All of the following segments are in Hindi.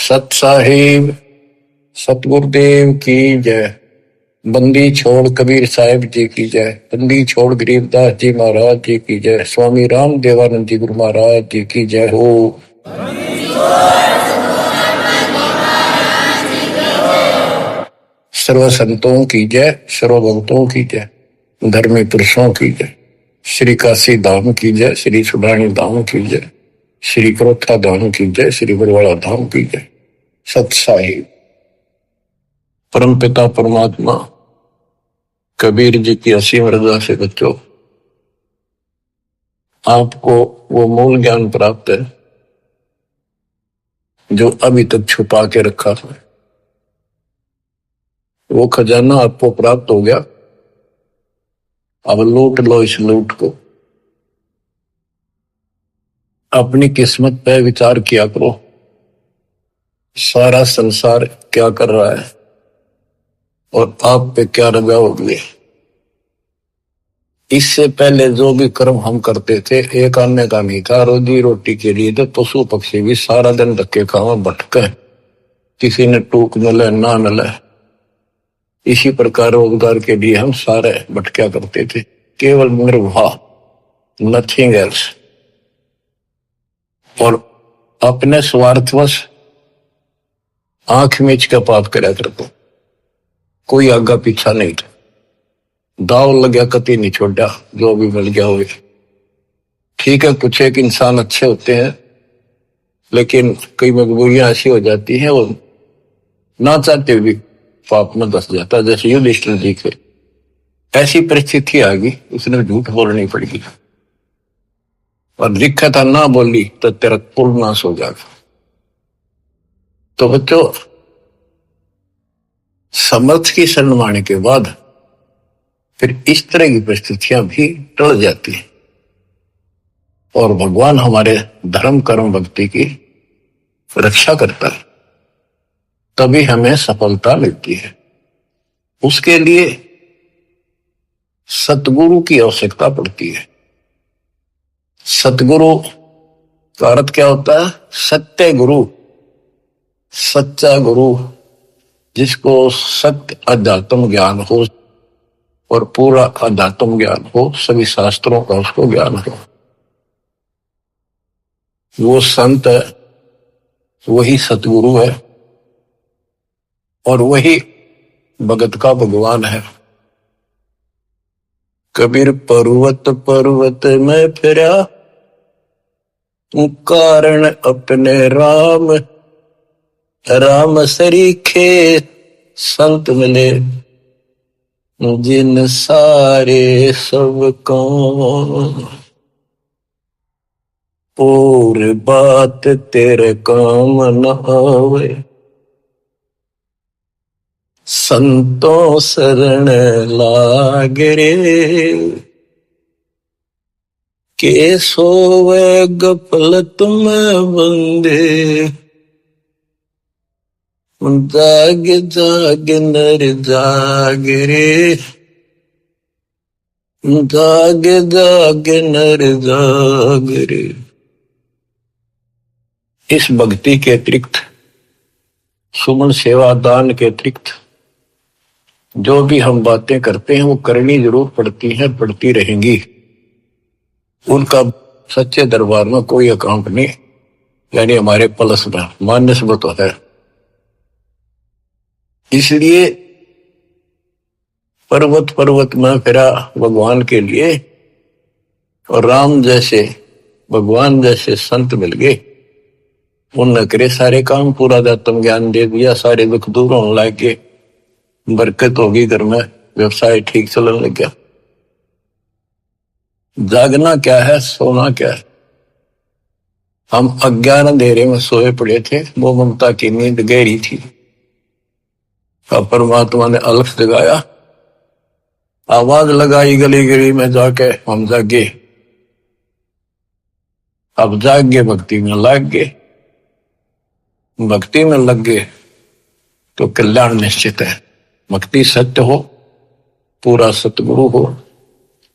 सत साहिब सतगुरुदेव की जय। बंदी छोड़ कबीर साहिब जी की जय। बंदी छोड़ गरीबदास जी महाराज जी की जय। स्वामी राम देवानंद जी गुरु महाराज जी की जय हो। सर्व संतों की जय, सर्व भक्तों की जय, धर्मी पुरुषों की जय। श्री काशी धाम की जय, श्री सुडानी धाम की जय, श्री क्रोथा धाम की जय, श्री बरवाड़ा धाम की जय। सत साहिब परम पिता परमात्मा कबीर जी की असीम रजा से बच्चों, आपको वो मूल ज्ञान प्राप्त है जो अभी तक छुपा के रखा था। वो खजाना आपको प्राप्त हो गया। अब लूट लो इस लूट को। अपनी किस्मत पे विचार किया करो, सारा संसार क्या कर रहा है और आप पे क्या रजा हो गई। इससे पहले जो भी कर्म हम करते थे, एक आने का नहीं था। रोजी रोटी के लिए तो पशु पक्षी भी सारा दिन धक्के खावा भटके, किसी ने टूक मिले ना मिले। इसी प्रकार रोजगार के लिए हम सारे भटका करते थे, केवल निर्वाह, नथिंग एल्स। और अपने स्वार्थवश आंख मीच का पाप करा करते, कोई आगा पीछा नहीं था। दाव लग गया कति नहीं छोड़ा, जो भी मिल गया हो। ठीक है, कुछ एक इंसान अच्छे होते हैं, लेकिन कई मजबूरियां ऐसी हो जाती हैं, वो ना चाहते हुए पाप में धस जाता। जैसे युधिष्ठिर जी के ऐसी परिस्थिति आ गई, उसने झूठ बोलनी पड़ेगी और लिखा था ना बोली तो तेरा कुल नाश हो जाएगा। तो बच्चों, समर्थ की शरण के बाद फिर इस तरह की परिस्थितियां भी टल जाती हैं और भगवान हमारे धर्म कर्म भक्ति की रक्षा करता है, तभी हमें सफलता मिलती है। उसके लिए सतगुरु की आवश्यकता पड़ती है। सतगुरु का अर्थ क्या होता है? सत्य गुरु, सच्चा गुरु, जिसको सत्य अध्यात्म ज्ञान हो और पूरा अध्यात्म ज्ञान हो, सभी शास्त्रों का उसको ज्ञान हो। वो संत है, वही सतगुरु है और वही भगत का भगवान है। कबीर पर्वत पर्वत में फिरा, कारण अपने राम, राम सरीखे संत मिले, जिन सारे सब काम, और बात तेरे काम न आवे, संतों शरण लाग रे, के सोवे गफलत में बंदे, जाग जाग नर जाग रे, जाग जाग नर जाग रे। इस भक्ति के अतिरिक्त, सुमन सेवा दान के अतिरिक्त जो भी हम बातें करते हैं वो करनी जरूर पड़ती है, पड़ती रहेंगी। उनका सच्चे दरबार में कोई अकाउंट नहीं, यानी हमारे पलस में मान्यस्मृत होता है। इसलिए पर्वत पर्वत में फिरा भगवान के लिए, और राम जैसे भगवान जैसे संत मिल गए। उनने करे सारे काम, पूरा अध्यात्म ज्ञान दे दिया, सारे दुख दूर होने लग गए, बरकत होगी घर में, व्यवसाय ठीक चलने लग गया। जागना क्या है, सोना क्या है? हम अज्ञान अंधेरे में सोए पड़े थे, वो ममता की नींद गहरी थी। अब परमात्मा ने अलख जगाया, आवाज लगाई गली गली में जाके, हम जागे। अब जाग गए, भक्ति में लग गए। भक्ति में लग गए तो कल्याण निश्चित है। भक्ति सत्य हो, पूरा सतगुरु हो,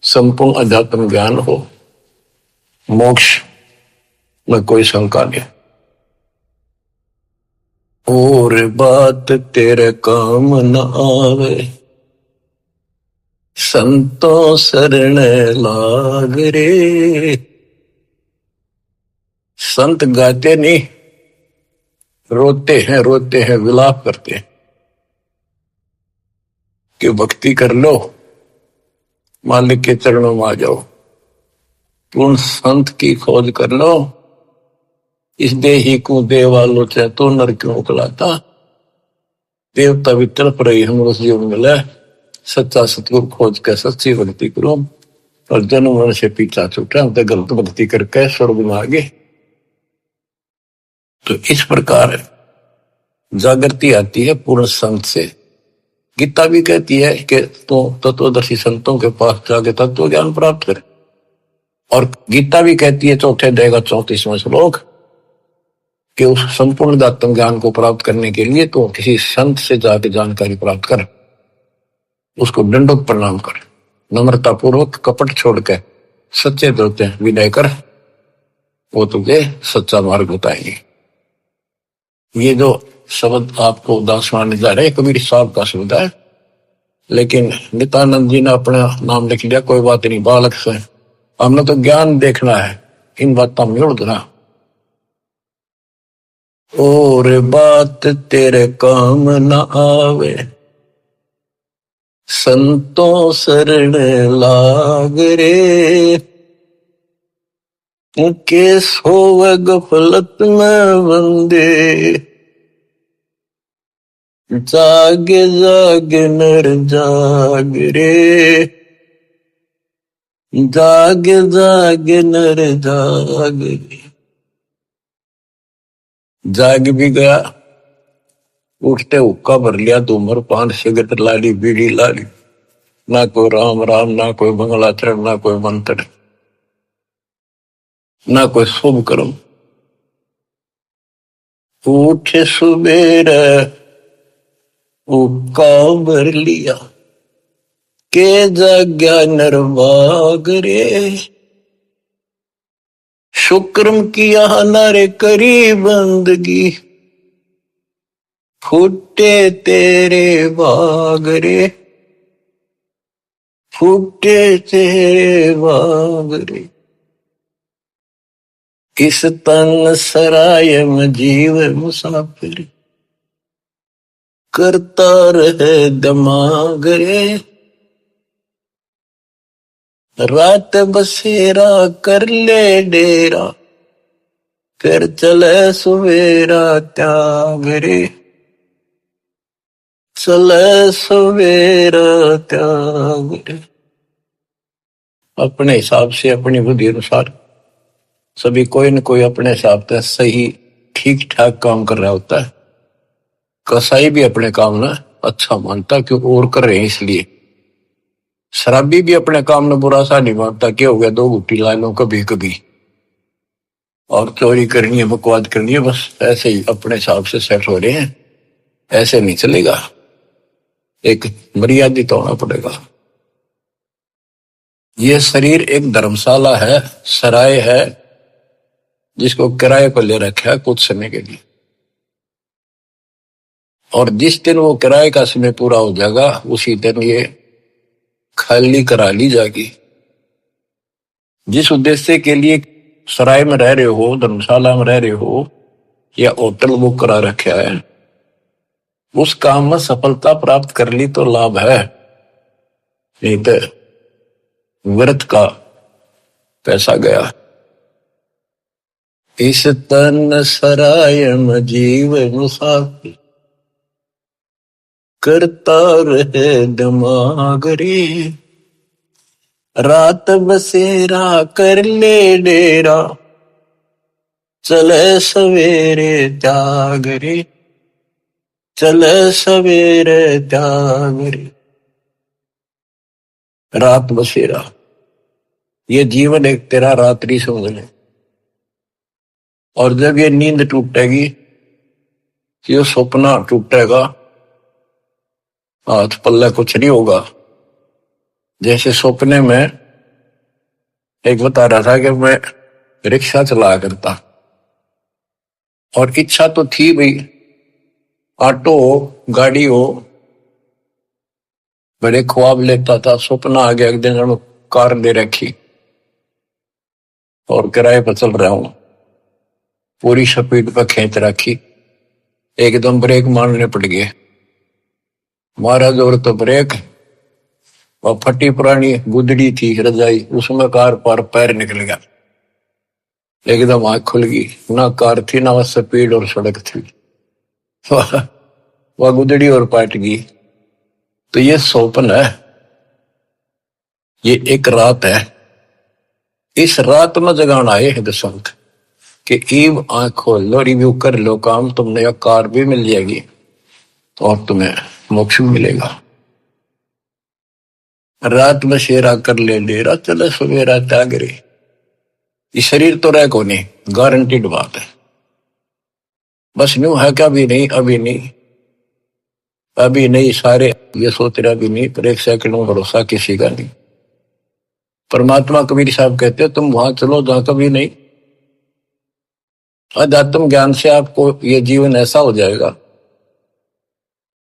संपूर्ण अध्यात्म ज्ञान हो, मोक्ष में कोई शंका नहीं। और बात तेरे काम न आवे, संतों शरण लाग रे। संत गाते नहीं, रोते हैं, विलाप करते हैं कि भक्ति कर लो, मालिक के चरणों में आ जाओ। पूर्ण संत की खोज कर लो, इस देही को देवालो चाहे तो नर क्यों उकलाता। देवता भी तड़प रही हम उस जीवन मिले, सच्चा सतगुरु खोज के सच्ची भक्ति करो। और जन्म मन से पीछा छूटा, तो गलत भक्ति करके स्वर्ग में आगे। तो इस प्रकार जागृति आती है पूर्ण संत से। गीता भी कहती है कि तो तत्वदर्शी संतों के पास जाके तत्व ज्ञान प्राप्त करे। और गीता भी कहती है चौथे अध्याय का 34वां श्लोक कि उस संपूर्ण आत्म ज्ञान को प्राप्त करने के लिए तो किसी संत से जाके जानकारी प्राप्त कर, उसको दंडोत प्रणाम कर, नम्रता पूर्वक कपट छोड़ के सच्चे दिल से विनय कर, वो तुझे सच्चा मार्ग बताएंगे। ये जो शब्द आपको दासवान जा रहे कबीर साहब का शब्द है, लेकिन नित्यानंद जी ने अपना नाम लिख लिया, कोई बात नहीं, बालक से हमने तो ज्ञान देखना है, इन बातों में उड़ना। और बात तेरे काम न आवे, संतों शरण लाग रे। के सोव गफलत में बंदे, जागे जागे नर जाग रे। जागे जागे नर जाग रे। जाग भी गया, उठते हुक्का भर लिया, धूम्रपान सिगरेट लाली, बीड़ी लाली, ना कोई राम राम, ना कोई मंगलाचरण, ना कोई मंत्र, ना कोई शुभ कर्म। उठे सुबेरे हुक्का भर लिया, के जाग्या नरभाग रे। शुक्रम किया नारे करी बंदगी, फूटे तेरे भाग रे। फूटे तेरे भाग रे। इस तन सराय में जीव मुसाफिर, करता रहे दिमाग रे। रात बसेरा कर ले डेरा, फिर चले सवेरा त्याग रे। चले सवेरा त्याग रे। अपने हिसाब से, अपनी बुद्धि अनुसार सभी कोई न कोई अपने हिसाब से सही ठीक ठाक काम कर रहा होता है। कसाई भी अपने काम ना अच्छा मानता क्यों और कर रहे हैं इसलिए। शराबी भी अपने काम में बुरा सा नहीं मानता, क्या हो गया 2 घुट्टी ला लो कभी कभी, और चोरी करनी है, बकवाद करनी है, बस ऐसे ही अपने हिसाब से सेट हो रहे हैं। ऐसे नहीं चलेगा, एक मर्यादित होना पड़ेगा। ये शरीर एक धर्मशाला है, सराय है, जिसको किराए पर ले रखा है कुछ समय के लिए। और जिस दिन वो किराए का समय पूरा हो जाएगा, उसी दिन ये खाली करा ली जाएगी। जिस उद्देश्य के लिए सराय में रह रहे हो, धर्मशाला में रह रहे हो, या होटल बुक करा रखा है, उस काम में सफलता प्राप्त कर ली तो लाभ है, नहीं तो व्यर्थ का पैसा गया। इस तन सराय में जीव मुसाफिर, करता रहे दिमाग रे। रात बसेरा कर ले डेरा, चले सवेरे त्याग रे। चले सवेरे त्याग रे। रात बसेरा, ये जीवन एक तेरा रात्रि समझ ले। और जब ये नींद टूटेगी, ये सपना टूटेगा, हाथ पल्ले कुछ नहीं होगा। जैसे सपने में एक बता रहा था कि मैं रिक्शा चला करता, और इच्छा तो थी भाई ऑटो हो, गाड़ी हो, बड़े ख्वाब लेता था, सपना आ गया एक दिन कार ले रखी और किराए पर चल रहा हूं, पूरी स्पीड पर खींच रखी, एकदम ब्रेक मारने पड़ गए, मारा जोर तो ब्रेक, और फटी पुरानी गुदड़ी थी रजाई, उसमें कार पर पैर निकल गया, एकदम आंख खुल गई, ना कार थी ना स्पीड और सड़क थी, वह गुदड़ी और पाट गई। तो ये स्वप्न है, ये एक रात है, इस रात में जगाना आए है दशंत कि ईव आंख खोल लो, रिव्यू कर लो काम, तुमने यह कार भी मिल जाएगी और तुम्हें मोक्ष भी मिलेगा। रात में शेरा कर ले डेरा, चले सवेरा त्यागरे। ये शरीर तो रह को नहीं, गारंटीड बात है, बस न्यू है क्या, अभी नहीं, अभी नहीं, अभी नहीं, सारे ये सोच रहे अभी नहीं, पर एक सेकंड में भरोसा किसी का नहीं। परमात्मा कबीर साहब कहते हैं तुम वहां चलो जहां कभी नहीं। अध्यात्म ज्ञान से आपको ये जीवन ऐसा हो जाएगा,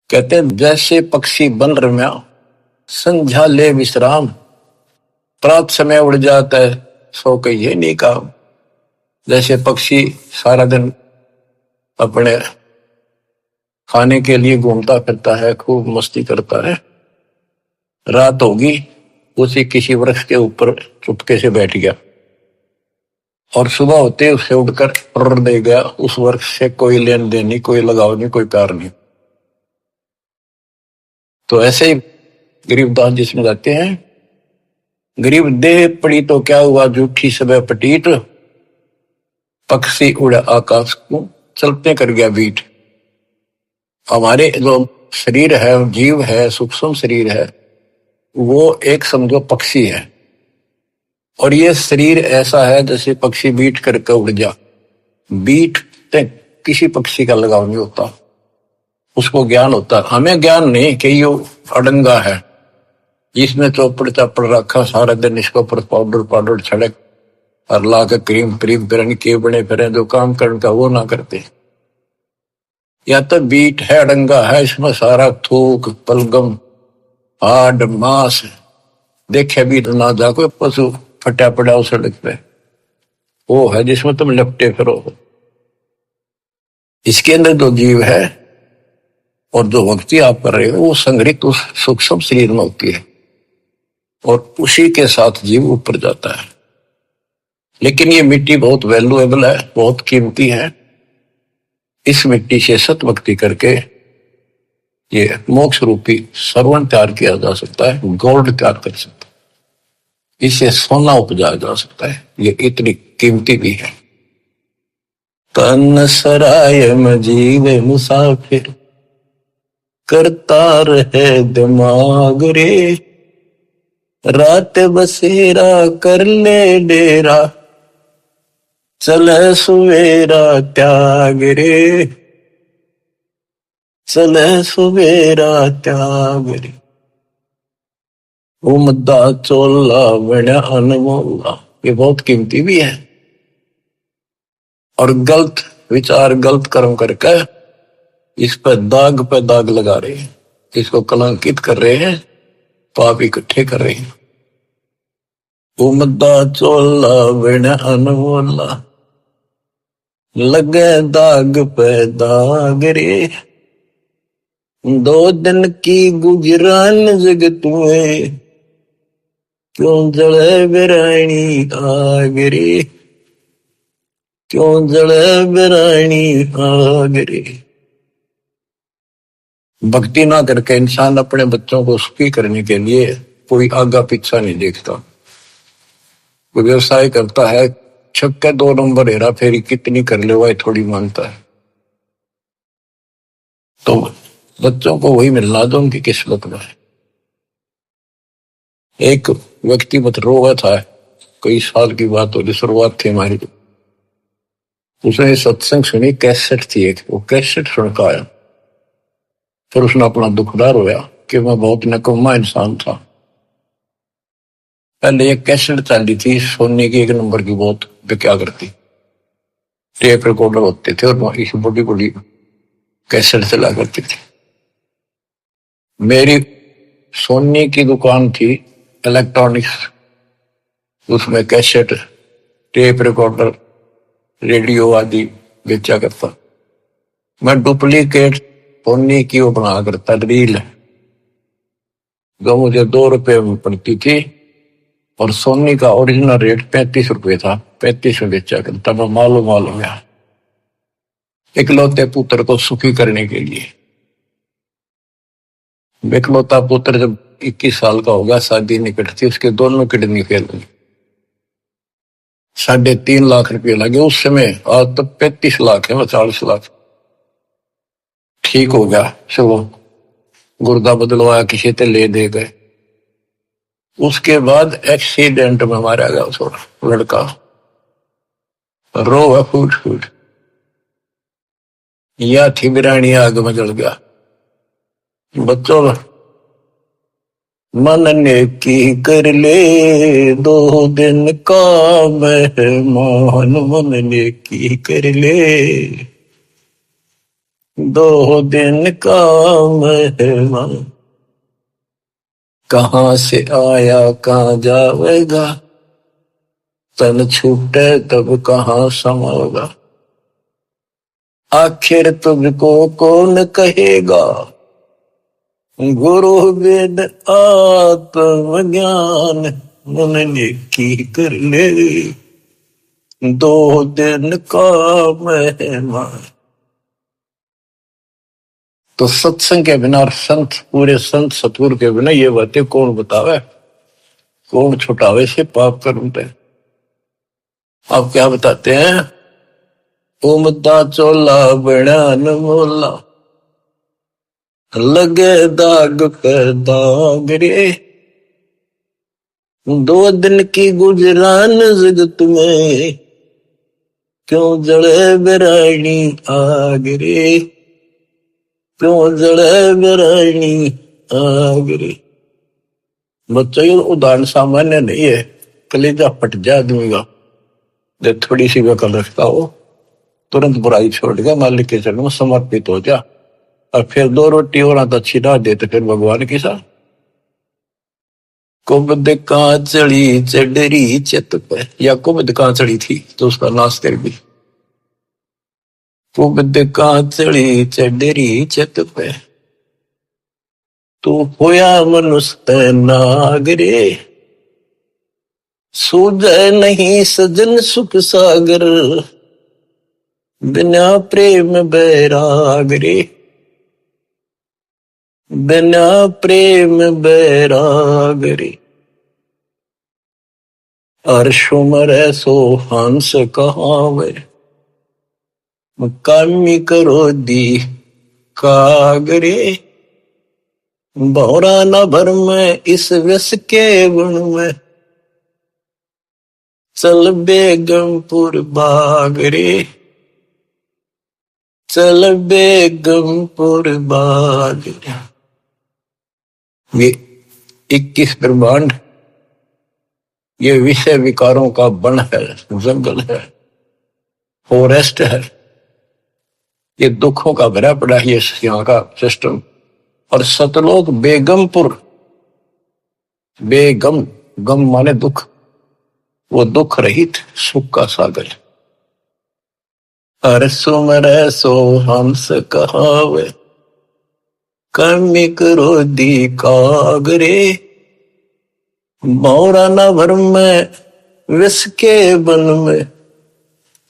कहते हैं जैसे पक्षी बन रम्या, संध्या ले विश्राम, प्रात समय उड़ जाता है, सो कहिए नहीं काम। जैसे पक्षी सारा दिन अपने खाने के लिए घूमता फिरता है, खूब मस्ती करता है, रात होगी उसी किसी वृक्ष के ऊपर चुपके से बैठ गया और सुबह होते उससे उठकर उड़ दे गया, उस वृक्ष से कोई लेन देन नहीं, कोई लगाव नहीं, कोई प्यार नहीं। तो ऐसे ही गरीबदास जी समझाते हैं, गरीब देह पड़ी तो क्या हुआ, झूठी सब पटीट, पक्षी उड़ा आकाश को, चलते कर गया बीट। हमारे जो शरीर है, जीव है, सूक्ष्म शरीर है, वो एक समझो पक्षी है, और ये शरीर ऐसा है जैसे पक्षी बीट करके उड़ जा। बीट किसी पक्षी का लगाव नहीं होता, उसको ज्ञान होता है, हमें ज्ञान नहीं कि ये अड़ंगा है जिसमें चौपड़ चापड़ रखा, सारा दिन इसके ऊपर पाउडर पाउडर छड़क और ला के क्रीम क्रीम फिर के बने फिर जो काम करने का वो ना करते। या तो बीट है, अड़ंगा है, इसमें सारा थूक पलगम हाड मांस देखे भी ना जा, कोई पशु फटा पड़ा उस सड़क पे, वो है जिसमें तुम लपटे फिरो। इसके अंदर जो जीव है और जो भक्ति आप कर रहे हो वो संग्रहित उस सूक्ष्म शरीर में होती है और उसी के साथ जीव ऊपर जाता है। लेकिन ये मिट्टी बहुत वैल्यूएबल है, बहुत कीमती है, इस मिट्टी से सत भक्ति करके ये मोक्ष रूपी सर्वण तैयार किया जा सकता है, गोल्ड तैयार कर सकता है, इसे सोना उपजाया जा सकता है, ये इतनी कीमती भी है। तन सराय में जीवे मुसाफिर, करता रहे दिमाग रे, रात बसेरा कर ले डेरा, चले सुवेरा त्याग रे, चले सुवेरा त्याग रे। उमदा चोला बड़ा अनमोला, ये बहुत कीमती भी है। और गलत विचार गलत कर्म करके इस पे दाग लगा रहे हैं, इसको कलंकित कर रहे हैं, पाप इकट्ठे कर रहे हैं। उमदा चोला बड़ा अनमोला, लगे दाग पे दाग रे, दो दिन की गुजरान जगत में, क्यों जले बिरानी आग रे, क्यों जले बिरानी आग रे। भक्ति ना करके इंसान अपने बच्चों को सुखी करने के लिए कोई आगा पीछा नहीं देखता। कोई व्यवसाय करता है, छक्के 2 नंबर हेरा फेरी कितनी कर ले वही थोड़ी मानता है। तो बच्चों को वही मिलना दो उनकी किस्मत में। एक व्यक्ति मत रोवा था, कई साल की बात होगी, शुरुआत थी हमारी, उसने सत्संग सुनी, कैसेट थी एक, वो कैसेट सुन का आया, फिर उसने अपना दुखदार होया कि मैं बहुत निकम्मा इंसान था। पहले एक कैसेट चलती थी सोने की, 1 नंबर की, बहुत क्या करती, टेप रिकॉर्डर होते थे और इस बड़ी बड़ी कैसेट चला करती थी। मेरी सोनी की दुकान थी इलेक्ट्रॉनिक्स, उसमें कैसेट, टेप रिकॉर्डर, रेडियो आदि बेचा करता। मैं डुप्लीकेट सोनी की वो बना करता रील, जो मुझे 2 रुपए में पड़ती थी, और सोनी का ओरिजिनल रेट 35 रुपए था। 35 में बेचा करता। मैं मालूम गया इकलौते पुत्र को सुखी करने के लिए। इकलौता पुत्र जब 21 साल का होगा, शादी निकट थी, उसके दोनों किडनी फेल हुई। 3.5 लाख रुपए लगे उस समय। आज तो 35 लाख है, 40 लाख। ठीक हो गया, चलो गुर्दा बदलवाया, किसी से ले दे गए। उसके बाद एक्सीडेंट में मारा गया उस लड़का, रो फूट फूट। या थी बिरानी आग में जल गया। बच्चों, मन ने की कर ले 2 दिन का मेहमान, मन ने की कर ले 2 दिन का मेहमान। कहाँ से आया कहाँ जाएगा, तन छूटे तब कहाँ समाएगा। आखिर तुझको कौन कहेगा, गुरु वेद आत्मज्ञान। मन ने की कर ले 2 दिन का मेहमान। तो सत्संग के बिना, संत, पूरे संत सतगुरु के बिना ये बातें कौन बतावे, कौन छुटावे से पाप करते। आप क्या बताते हैं, उमदा चोला बड़ा न मोला, लगे दाग पे दाग रे। 2 दिन की गुजरान जगत में, क्यों जड़े बिरानी आग रे, क्यों जड़े बिरानी आग रे। बच्चों, ये उदाहरण सामान्य नहीं है, कलेजा फट जाए आदमी का। जब थोड़ी सी वकल रखता हो, तुरंत बुराई छोड़ के मालिक के चरणों में समर्पित हो जा, और फिर 2 रोटी और तो अच्छी ना दे तो फिर भगवान की सा। कुबद कांचड़ी चढ़ी चित पे, या कुबद कांचड़ी थी तो उसका नाश कर दी। कुबद कांचड़ी चढ़ी चित पे, तू होया मनुष्य नागरे। सूझे नहीं सजन सुख सागर, बिना प्रेम बैराग रे, बिना प्रेम बैराग रे। अर्शुमर सो हंस कहावे, कामी करो दी कागरे। भौरा न भर में इस व्यस के गुण में, चल बेगमपुर बाग रे, चल बेगमपुर बाग रे। ये 21 ब्रह्मांड, ये विषय विकारों का वन है, जंगल है, फॉरेस्ट है। ये दुखों का भरा पड़ा है ये यहाँ का सिस्टम। और सतलोक बेगमपुर, बेगम, गम माने दुख, वो दुख रहित सुख का सागर। हर सुमर सो हंस कहावे, कमी करो दी कागरे। भौरा न भर में विष के बन में,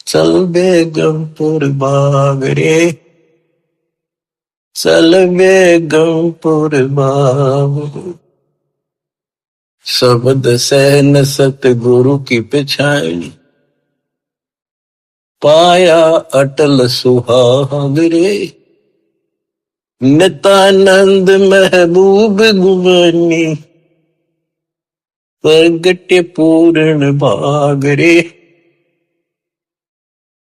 चल बेगमपुर बाग रे, चल बेगमपुर बाग। शब्द सहन सतगुरु की पिछाड़ी, पाया अटल सुहाग रे। नित्यानंद महबूब गुमानी, प्रगटे पूर्ण भाग रे,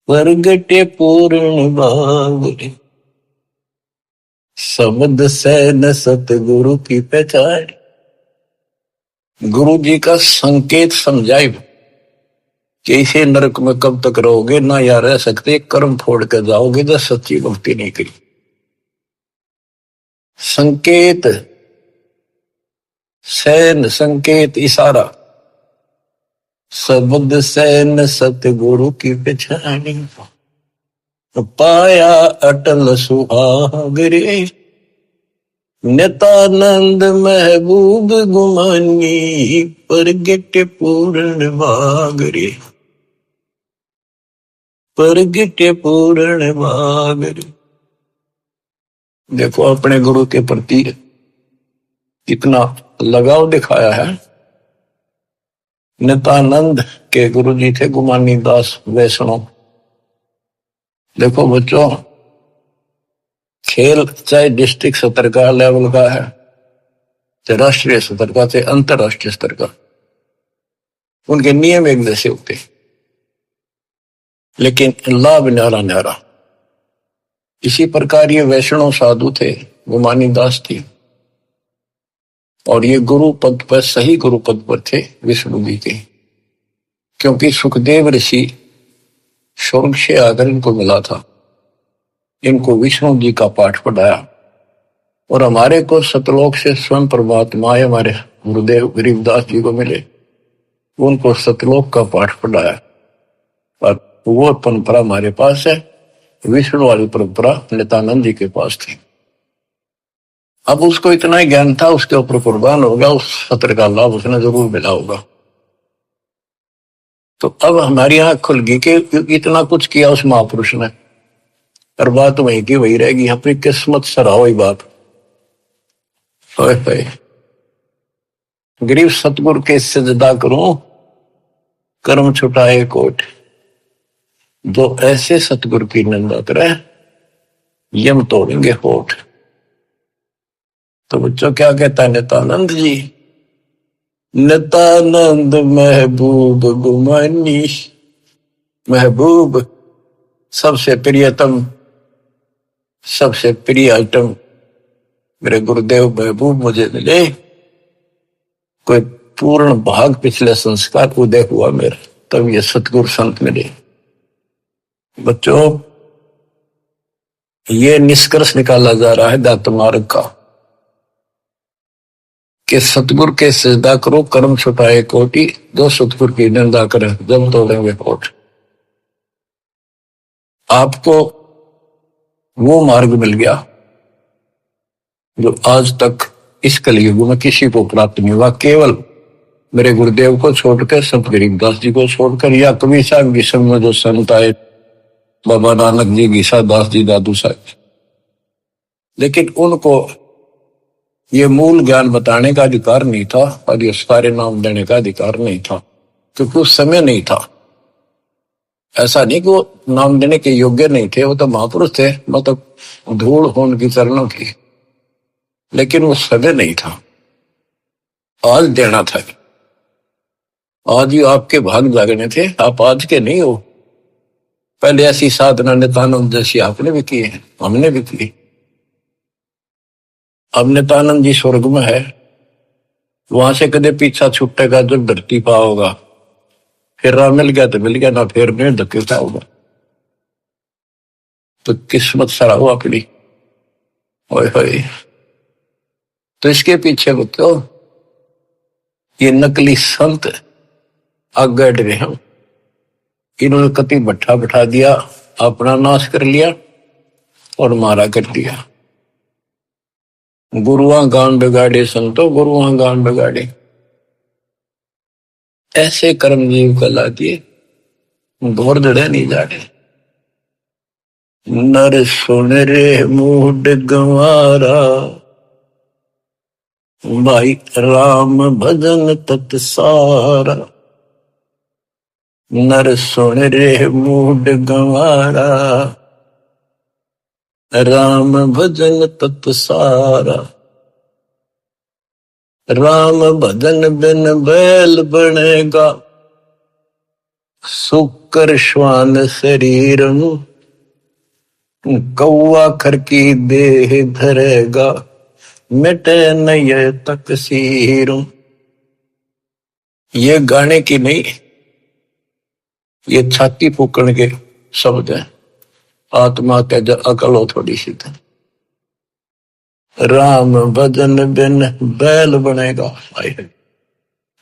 प्रगटे पूर्ण भाग रे। शब्द सैन सतगुरु की पहचान, गुरु जी का संकेत समझाए कि इसे नरक में कब तक रहोगे, ना या रह सकते, कर्म फोड़ कर जाओगे तो सच्ची भक्ति नहीं करी। संकेत, सैन संकेत इशारा, शब्द सैन सतगुरु की पहचानी, पाया अटल सुहागरे, नितानंद महबूब गुमानी, परगट पूर्ण भागरे, परगट पूर्ण भागरे। देखो अपने गुरु के प्रति कितना लगाव दिखाया है। नितानंद के गुरु जी थे गुमानी दास वैष्णव। देखो बच्चों, खेल चाहे डिस्ट्रिक्ट स्तर का लेवल का है, चाहे राष्ट्रीय स्तर का, चाहे अंतरराष्ट्रीय स्तर का, उनके नियम एक जैसे होते, लेकिन लाभ न्यारा न्यारा। इसी प्रकार ये वैष्णव साधु थे, गुमानी दास थी, और ये गुरु पद पर, सही गुरु पद पर थे विष्णु जी के, क्योंकि सुखदेव ऋषि स्वर्ग से आकर इनको मिला था, इनको विष्णु जी का पाठ पढ़ाया, और हमारे को सतलोक से स्वयं परमात्मा हमारे गुरुदेव गरीबदास जी को मिले, उनको सतलोक का पाठ पढ़ाया। और वो परंपरा हमारे पास है, विष्णु वाली परंपरा नित्यानंद जी के पास थी। अब उसको इतना ही ज्ञान था, उसके ऊपर कुर्बान होगा, उस सत्र का लाभ उसने जरूर मिला होगा। तो अब हमारी आंख खुल गई कि इतना कुछ किया उस महापुरुष ने, और बात वही की वही रहेगी। अपनी किस्मत सराहो ही बात। गरीब सतगुरु के सजदा करूं, कर्म छुटाए कोट, जो ऐसे सतगुरु की निंदा करे यम तोड़ेंगे होठ। तो बच्चों क्या कहता है नित्यानंद जी, नित्यानंद महबूब गुमानी, महबूब सबसे प्रियतम, सबसे प्रिय आइटम मेरे गुरुदेव महबूब मुझे मिले। कोई पूर्ण भाग पिछले संस्कार उदय हुआ मेरा, तब ये सतगुरु संत मिले। बच्चों, ये निष्कर्ष निकाला जा रहा है दात मार्ग का कि सतगुरु के सजदा करो, कर्म छुटाए कोटि, जो सतगुरु की निंदा करे जब तोड़ेंगे होठ। आपको वो मार्ग मिल गया जो आज तक इस कलयुग में किसी को प्राप्त नहीं हुआ, केवल मेरे गुरुदेव को छोड़कर, संत गरीबदास जी को छोड़कर, या कभी साहब की समय में जो संत आए, बाबा नानक जी, गीसा दास जी, दादू साहब, लेकिन उनको ये मूल ज्ञान बताने का अधिकार नहीं था, और ये सारे नाम देने का अधिकार नहीं था, क्योंकि उस समय नहीं था। ऐसा नहीं कि वो नाम देने के योग्य नहीं थे, वो तो महापुरुष थे, मतलब धूल हो उनकी चरणों की, लेकिन वो समय नहीं था। आज देना था, आज ही आपके भाग जागने थे, आप आज के नहीं हो। पहले ऐसी साधना नित्यानंद जैसी आपने भी की है, हमने भी की। अब नित्यानंद जी स्वर्ग में है, वहां से कदे पीछा छुटेगा जब धरती पा होगा, फिर राह मिल गया तो मिल गया, ना फिर नहीं धक्के होगा। तो किस्मत सराहो अपनी। ओए होए, तो इसके पीछे बच्चों ये नकली संत आगे रहे हैं, इन्होंने कति भट्ठा बैठा दिया, अपना नाश कर लिया और मारा कर दिया। गुरुआ गान बिगाड़े संतो, गुरुआ गान बिगाड़े, ऐसे कर्म जीव कला दिए, घोर जड़े नहीं जाड़े। नर सुन रे मूड गंवारा, भाई राम भजन तत सारा। नर सुन रे मूड गंवारा, राम भजन तत सारा। राम भजन बिन बैल बनेगा, सुकर श्वान शरीर, कौआ खर की देह धरेगा, मिटे नये तकसीर। ये गाने की नहीं, ये छाती फूकण के शब्द हैं। आत्मा के अकल हो थोड़ी सी, राम भजन बिन बैल बनेगा।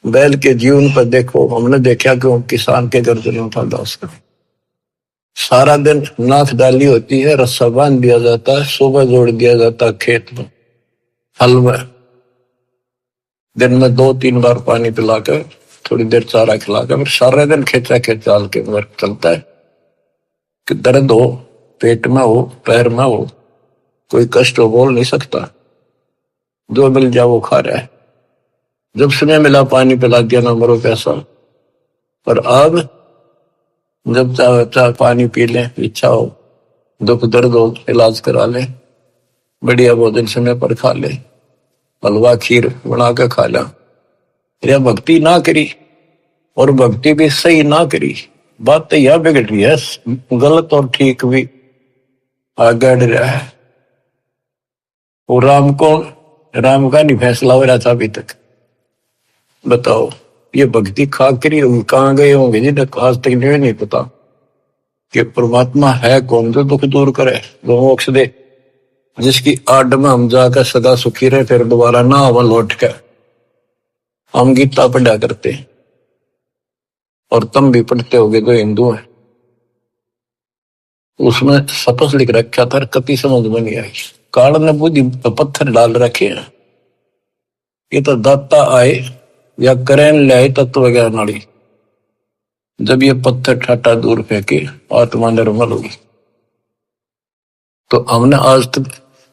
बैल के जीवन पर देखो, हमने देखा कि वो किसान के गर्दन में उठा उसका सारा दिन नाथ डाली होती है, रस्सा बांध दिया जाता है, सुबह जोड़ दिया जाता है खेत में हल में, दिन में 2-3 बार पानी पिलाकर थोड़ी देर चारा खिलाकर फिर सारा दिन खेचा खेचाल के वर्क चलता है कि दर्द हो, पेट में हो, पैर में हो, कोई कष्ट हो, बोल नहीं सकता, जो मिल जाए वो खा रहा है। जब समय मिला पानी पिला दिया, ना मरो पैसा। पर अब जब चाहे पानी पी लें, इच्छा हो, दुख दर्द हो, इलाज करा ले, बढ़िया भोजन समय पर खा ले, हलवा खीर बना के खा ला, या भक्ति ना करी, और भक्ति भी सही ना करी, बात तो यह बिगड़ रही है, गलत और ठीक भी आगे रहा है। वो राम कौन, राम का नहीं फैसला हो रहा था अभी तक। बताओ, ये भक्ति खा करी होंगे, कहाँ गए होंगे जिन्हें आज तक नहीं पता कि परमात्मा है कौन, जो दुख दूर करे, जो मोक्ष दे, जिसकी आड़ में हम जाकर सदा सुखी रहे, फिर दोबारा ना आवा लौट कर। हम गीता पढ़ा करते और तुम भी पढ़ते होगे जो हिंदू है, उसमें सपस लिख रखा था, कभी समझ में नहीं आई। काल ने बुद्धि पत्थर डाल रखे हैं, ये तो दाता आए या करें ले आए तत्व ज्ञान वाली, जब ये पत्थर ठाटा दूर फेंके आत्मा निर्मल होगी। तो हमने आज तक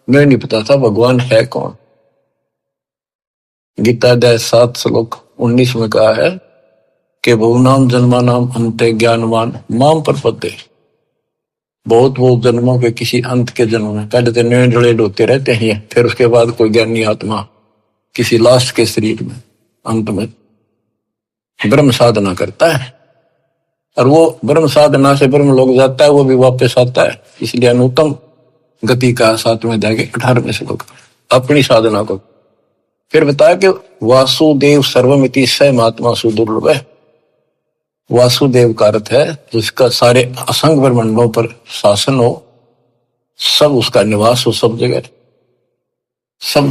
मैं नहीं पता था भगवान है कौन। गीता अध्याय 7 श्लोक 19 में कहा है कि बहुनाम जन्मा नाम अंते ज्ञानवान माम प्रपद्ये। बहुत जन्मों के किसी अंत के जन्म में, पहले तो निर्णय होते रहते हैं, फिर उसके बाद कोई ज्ञानी आत्मा किसी लास्ट के शरीर में अंत में ब्रह्म साधना करता है, और वो ब्रह्म साधना से ब्रह्म लोग जाता है, वो भी वापस आता है। इसलिए अनुत्तम गति का 7वें अध्याय के 18वें श्लोक अपनी साधना को फिर बताया कि वासुदेव सर्वमिति स महात्मा सुदुर्लभ है। वासुदेव का अर्थ है जिसका सारे असंग ब्रह्मांडों पर शासन हो, सब उसका निवास हो, सब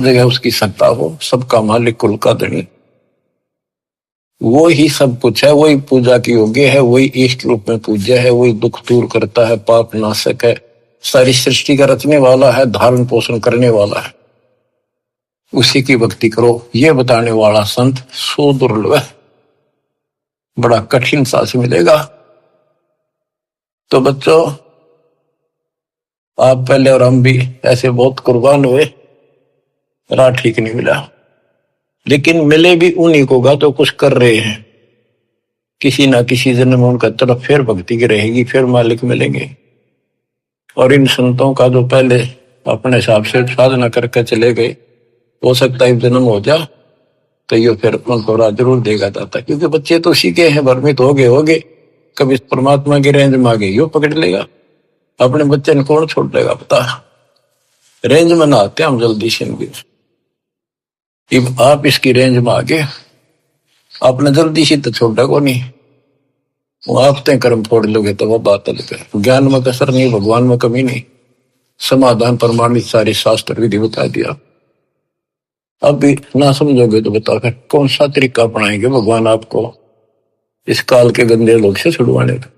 जगह उसकी सत्ता हो, सबका मालिक, कुल का धनी, वो ही सब कुछ है, वही पूजा की योग्य है, वही इष्ट रूप में पूज्य है, वही दुख दूर करता है, पाप नाशक है, सारी सृष्टि का रचने वाला है, धारण पोषण करने वाला है, उसी की भक्ति करो, ये बताने वाला संत सुदुर्लभ है, बड़ा कठिन सांस मिलेगा। तो बच्चों, आप पहले और हम भी ऐसे बहुत कुर्बान हुए, राह ठीक नहीं मिला, लेकिन मिले भी उन्हीं को गा तो कुछ कर रहे हैं, किसी ना किसी जन्म में उनका तरफ फिर भक्ति की रहेगी, फिर मालिक मिलेंगे। और इन संतों का जो पहले अपने हिसाब से साधना करके चले गए, हो सकता है जन्म हो जा तो ये फिर उनको राह जरूर देगा दाता, क्योंकि बच्चे तो सीखे हैं, भ्रमित हो गए, कभी परमात्मा की रेंज में आ गए, यो पकड़ लेगा, अपने बच्चे ने कौन छोड़ देगा पता। रेंज में ना आते हम जल्दी से, आप इसकी रेंज में आगे आपने जल्दी से तो छोड़ा को नहीं, वो आप ते कर्म फोड़ लोगे तो वो बात अलग है। ज्ञान में कसर नहीं, भगवान में कमी नहीं, समाधान प्रमाणित सारे शास्त्र विधि बता दिया। अब भी ना समझोगे तो बताओ फिर कौन सा तरीका अपनाएंगे भगवान आपको इस काल के गंदे लोग से छुड़वाने का।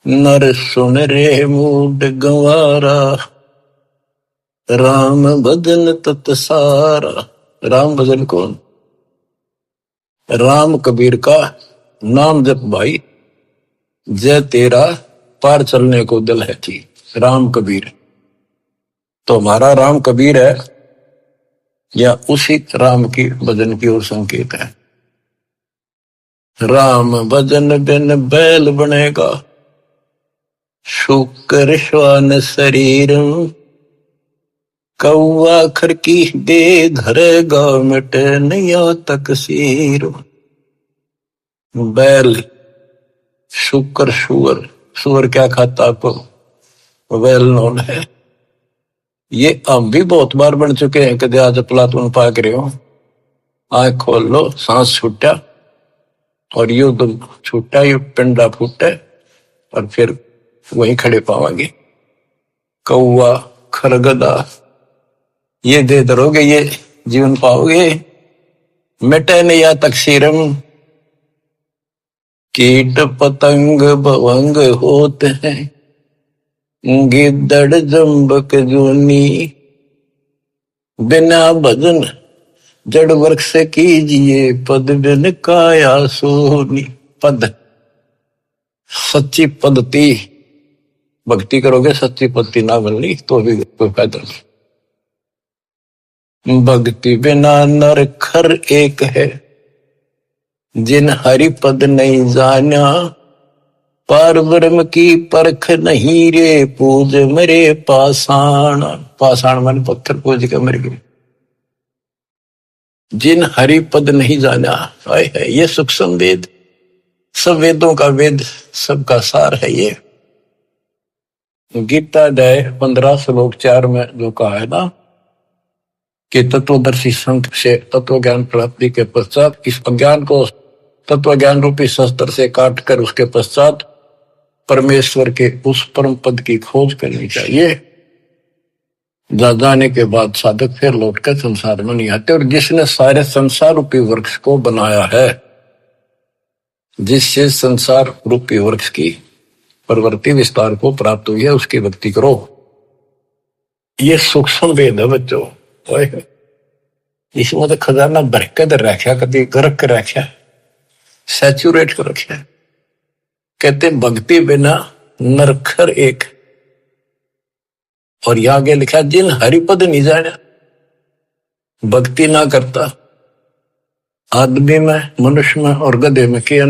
नर सुन रे मूड गंवारा, राम भजन तत्सारा। राम भजन कौन? राम कबीर का नाम जप भाई, जय तेरा पार चलने को दिल है थी। राम कबीर तो हमारा राम कबीर है या उसी राम की भजन की ओर संकेत है। राम भजन बिन बैल बनेगा, शुक्र श्वान शरीर, कौआ खरकी दे धरेगा मिट नया तकसीर। बैल, शुक्र, सुअर, सुअर क्या खाता आपको वेल नोन है। ये हम भी बहुत बार बन चुके हैं, कदे आज प्लाटून पाक रहे हो, आंख खोल लो, सांस छूटा और यू दम छूटा, यू पिंडा फूटे और फिर वहीं खड़े पावांगे। कौआ, खरगदा, ये दे धरोगे ये जीवन पाओगे। मिटे न या तकसीरम, कीट पतंग भवंग होते हैं, गिद्दड़ जम्बक जूनी, बिना भजन जड़ वृक्ष से कीजिए, पद बिन काया सोनी। पद सच्ची पद्धति, भक्ति करोगे सच्ची पद्धति ना बननी तो भी कोई फायदा नहीं। भक्ति बिना नर खर एक है, जिन हरि पद नहीं जाना, पार ब्रह्म की परख नहीं रे, पूज मरे पाषाण। पाषाण मन पत्थर पूज के मर गए। जिन हरि पद नहीं जाना, आए है ये सूक्ष्म वेद, सब वेदों का वेद, सबका सार है ये। गीता अध्याय 15 श्लोक 4 में जो कहा है ना कि तत्वदर्शी संत से तत्व ज्ञान प्राप्ति के पश्चात इस अज्ञान को तत्व ज्ञान रूपी शस्त्र से काट कर उसके पश्चात परमेश्वर के उस परम पद की खोज करनी चाहिए। जाने के बाद साधक फिर लौटकर संसार में नहीं आते। और जिसने सारे संसार रूपी वृक्ष को बनाया है, जिससे संसार रूपी वृक्ष की प्रवृत्ति विस्तार को प्राप्त हुई है, उसकी भक्ति करो। ये सूक्ष्म वेद है बच्चों, इसमें तो खजाना भर के रखा, कभी गरक के रखा, सैचुरेट कर रखा। कहते भक्ति बिना नरखर एक, और यहां आगे लिखा जिन हरिपद नहीं जाना, भक्ति ना करता आदमी में, मनुष्य में और गधे में के